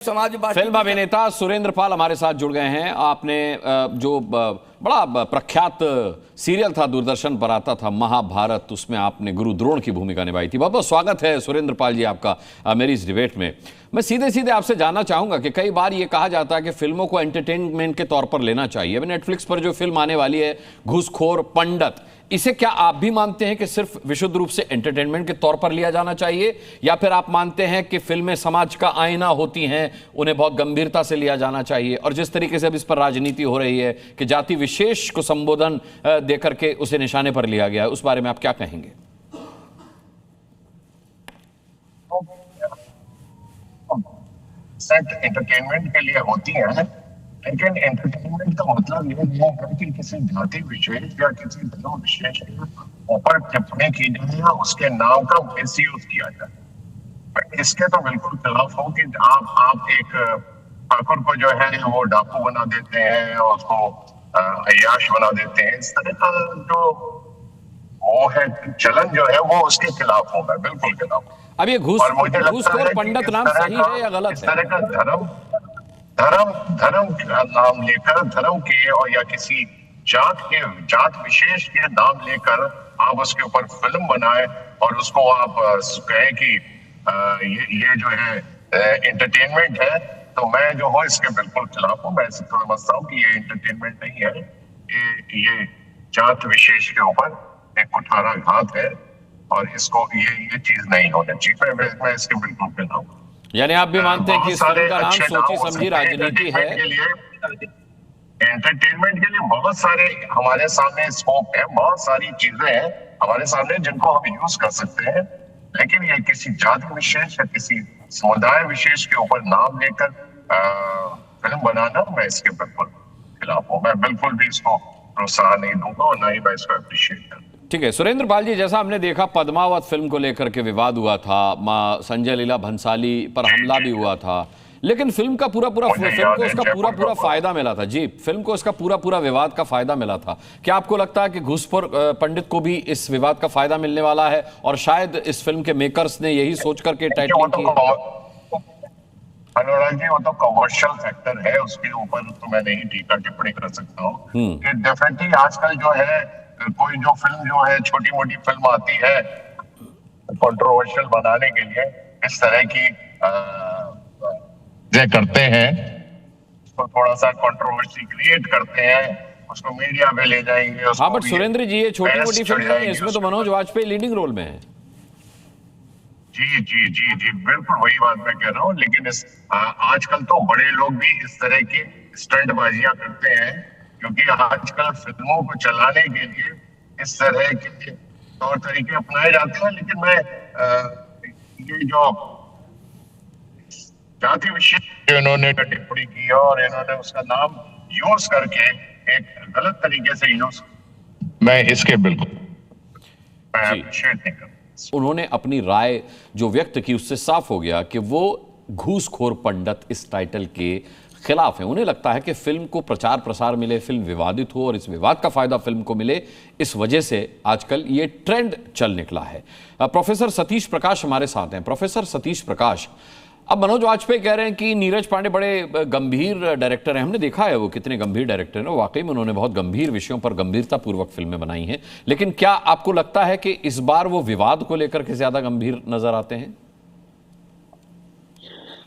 Samajwadi film अभिनेता सुरेंद्र पाल हमारे साथ जुड़ गए हैं। आपने जो बड़ा प्रख्यात सीरियल था, दूरदर्शन पर आता था, महाभारत, उसमें आपने गुरु द्रोण की भूमिका निभाई थी। बहुत बहुत स्वागत है सुरेंद्र पाल जी आपका मेरी इस डिबेट में। मैं सीधे सीधे आपसे जानना चाहूंगा कि कई बार ये कहा जाता है कि फिल्मों को एंटरटेनमेंट के तौर पर लेना चाहिए। अभी नेटफ्लिक्स पर जो फिल्म आने वाली है घूसखोर पंडित, इसे क्या आप भी मानते हैं कि सिर्फ विशुद्ध रूप से एंटरटेनमेंट के तौर पर लिया जाना चाहिए, या फिर आप मानते हैं कि फिल्में समाज का आईना होती हैं, उन्हें बहुत गंभीरता से लिया जाना चाहिए? और जिस तरीके से अब इस पर राजनीति हो रही है कि जाति विशेष को संबोधन देकर के उसे निशाने पर लिया गया है, उस बारे में आप क्या कहेंगे? सेट एंटरटेनमेंट के लिए होती है, लेकिन एंटरटेनमेंट का मतलब ये नहीं है कि किसी जाति विशेष या किसी धर्म विशेष के ऊपर टिप्पणी की जाए या उसके नाम का मिसयूज किया जाए। मैं इसके तो बिल्कुल खिलाफ हूँ कि आप एक ठाकुर को जो है वो डाकू बना देते हैं और उसको अय्याश बना देते हैं। इस तरह का जो वो है चलन जो है वो उसके खिलाफ हूँ, मैं बिल्कुल खिलाफ हूँ। अब ये घूसखोर पंडित नाम सही है या गलत है? इस तरह का धर्म का नाम लेकर, धर्म के और या किसी जात विशेष के नाम लेकर आप उसके ऊपर फिल्म बनाए और उसको आप कहें कि ये जो है एंटरटेनमेंट है, तो मैं जो हूँ इसके बिल्कुल खिलाफ हूँ। मैं समझता हूँ कि ये एंटरटेनमेंट नहीं है, ये जात विशेष के ऊपर एक कुठाराघात है और इसको ये चीज नहीं होनी चाहिए। मैं इसके बिल्कुल खिलाफ हूँ। यानी आप भी मानते हैं कि इस फिल्म का नाम सोची समझी राजनीति है? एंटरटेनमेंट के लिए बहुत सारे हमारे सामने स्कोप है, बहुत सारी चीजें हैं हमारे सामने जिनको हम यूज कर सकते हैं, लेकिन ये किसी जाति विशेष या किसी समुदाय विशेष के ऊपर नाम लेकर फिल्म बनाना, मैं इसके बिल्कुल खिलाफ हूँ। मैं बिल्कुल भी इसको प्रोत्साहन नहीं दूंगा और ना ही मैं इसको अप्रिशिएट करूंगा। ठीक है सुरेंद्र पाल जी, जैसा हमने देखा पद्मावत फिल्म को लेकर के विवाद हुआ था, मां संजय लीला भंसाली पर हमला भी हुआ था, लेकिन फिल्म को उसका फायदा मिला था। जी, फिल्म को इसका पूरा विवाद का फायदा मिला था। क्या आपको लगता है कि घूसखोर पंडित को भी इस विवाद का फायदा मिलने वाला है और शायद इस फिल्म के मेकर्स ने यही सोच करके टाइटलिंग की? अनुराग जी, वो तो कमर्शियल फैक्टर है, उसके ऊपर तो मैं नहीं टीका टिप्पणी कर सकता हूँ। डेफिनेटली आजकल जो है कोई जो फिल्म जो है छोटी मोटी फिल्म आती है कंट्रोवर्शियल बनाने के लिए, इस तरह की करते हैं, उसको थोड़ा सा कंट्रोवर्सी क्रिएट करते हैं, उसको मीडिया में ले जाएंगे। हाँ, बट सुरेंद्र जी ये छोटी मोटी फिल्म नहीं है, इसमें तो मनोज वाजपेयी लीडिंग रोल में है। जी बिल्कुल वही बात मैं कह रहा हूँ। लेकिन आजकल तो बड़े लोग भी इस तरह की स्टंटबाजियां करते हैं, क्योंकि आजकल फिल्मों को चलाने के लिए इस तरह के तौर तरीके अपनाए जाते हैं। लेकिन मैं ये जो जाति विशेष इन्होंने टिप्पणी की और इन्होंने उसका नाम यूज करके एक गलत तरीके से यूज, मैं इसके बिल्कुल अप्रिशिएट नहीं करता। उन्होंने अपनी राय जो व्यक्त की उससे साफ हो गया कि वो घूसखोर पंडित इस टाइटल के खिलाफ है। उन्हें लगता है कि फिल्म को प्रचार प्रसार मिले, फिल्म विवादित हो और इस विवाद का फायदा फिल्म को मिले, इस वजह से आजकल ये ट्रेंड चल निकला है। प्रोफेसर सतीश प्रकाश हमारे साथ हैं। प्रोफेसर सतीश प्रकाश, अब मनोज वाजपेयी कह रहे हैं कि नीरज पांडे बड़े गंभीर डायरेक्टर हैं। हमने देखा है वो कितने गंभीर डायरेक्टर हैं, वाकई में उन्होंने बहुत गंभीर विषयों पर गंभीरतापूर्वक फिल्में बनाई हैं। लेकिन क्या आपको लगता है कि इस बार वो विवाद को लेकर के ज्यादा गंभीर नजर आते हैं?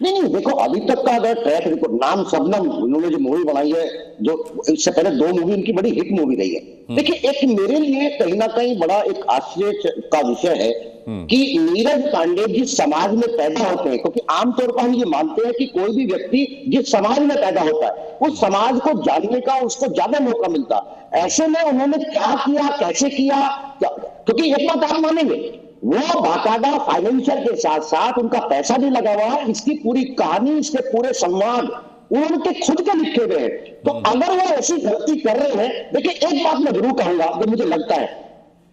नहीं, देखो अभी तक का अगर ट्रैक रिकॉर्ड, नाम शबनम उन्होंने जो मूवी बनाई है, जो इससे पहले 2 मूवी उनकी बड़ी हिट मूवी रही है। देखिए, एक मेरे लिए कहीं ना कहीं बड़ा एक आश्चर्य का विषय है कि नीरज पांडे जिस समाज में पैदा होते हैं, क्योंकि आमतौर पर हम ये मानते हैं कि कोई भी व्यक्ति जिस समाज में पैदा होता है उस समाज को जानने का उसको ज्यादा मौका मिलता। ऐसे में उन्होंने क्या किया, कैसे किया, क्योंकि एक बात आप मानेंगे, वो बाकायदा फाइनेंशियल के साथ साथ उनका पैसा भी लगा हुआ है। इसकी पूरी कहानी, इसके पूरे संवाद उनके खुद के लिखे हुए हैं। तो अगर वो ऐसी गलती कर रहे हैं, देखिए एक बात मैं जरूर कहूंगा, जो मुझे लगता है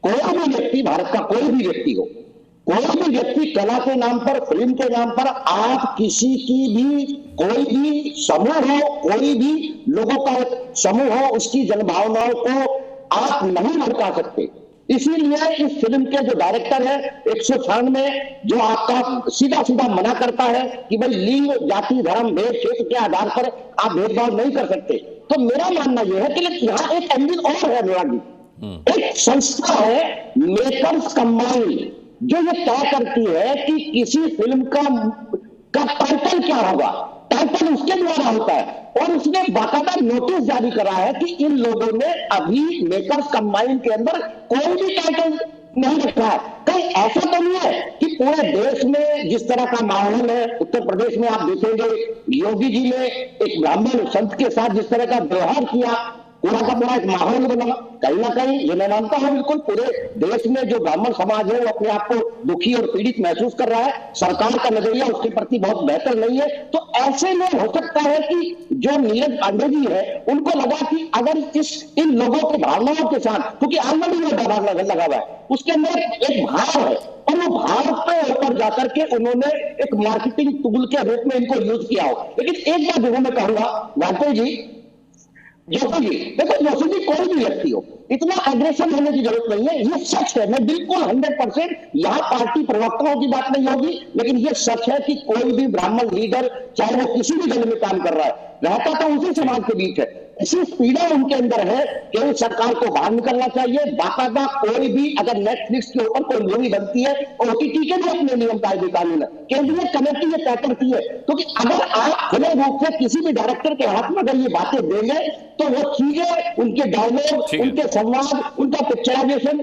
कोई भी व्यक्ति, भारत का कोई भी व्यक्ति हो, कोई भी व्यक्ति कला के नाम पर, फिल्म के नाम पर, आप किसी की भी कोई भी समूह हो, कोई भी लोगों का समूह हो, उसकी जनभावनाओं को आप नहीं भड़का सकते। इसीलिए इस फिल्म के जो डायरेक्टर है 196 जो आपका सीधा सीधा मना करता है कि भाई लिंग, जाति, धर्म, भेद, क्षेत्र के आधार पर आप भेदभाव नहीं कर सकते। तो मेरा मानना यह है कि यहाँ एक एंगल और है अनुराग जी, एक संस्था है मेकर्स कंबाइंड जो ये तय करती है कि किसी फिल्म का टाइटल क्या होगा, टाइटल उसके द्वारा होता है। और उसने बाकायदा नोटिस जारी करा है कि इन लोगों ने अभी मेकर्स कंबाइन के अंदर कोई भी टाइटल नहीं रखा है। कहीं ऐसा तो नहीं है कि पूरे देश में जिस तरह का माहौल है, उत्तर प्रदेश में आप देखेंगे योगी जी ने एक ब्राह्मण संत के साथ जिस तरह का व्यवहार किया, पूरा का पूरा एक माहौल बना। कहीं ना कहीं ये मैं मानता हूं बिल्कुल पूरे देश में जो ब्राह्मण समाज है वो अपने आप को दुखी और पीड़ित महसूस कर रहा है। सरकार का नजरिया उसके प्रति बहुत बेहतर नहीं है। तो ऐसे में हो सकता है कि जो नीरज पांडे जी है उनको लगा कि अगर इन लोगों की भावनाओं के साथ, क्योंकि ऑलरेडी में दबाव लगा हुआ है, उसके अंदर एक भाव है और वो भाव पे ऊपर जाकर के उन्होंने एक मार्केटिंग टूल के रूप में इनको यूज किया हो। लेकिन एक बात जरूर मैं कहूंगा वाजपेयी जी, जोशी जी, देखो जोशी जी कोई भी व्यक्ति हो, इतना एग्रेशन होने की जरूरत नहीं है। ये सच है, मैं बिल्कुल 100% यहाँ पार्टी प्रवक्ताओं की बात नहीं होगी, लेकिन ये सच है कि कोई भी ब्राह्मण लीडर चाहे वो किसी भी दल में काम कर रहा है, रहता तो उसी समाज के बीच है। इसी पीड़ा उनके अंदर है कि सरकार को बाहर निकलना चाहिए। बाकायदा कोई भी अगर नेटफ्लिक्स के ऊपर कोई मूवी बनती है और ओटीटी के भी अपने नियम कायदे कानून है, केंद्रीय कमेटी ये तय करती है। क्योंकि अगर आप खुले रूप से किसी भी डायरेक्टर के हाथ में अगर ये बातें देंगे तो वो चीजें, उनके डायलॉग, उनके संवाद, उनका पिक्चराइजेशन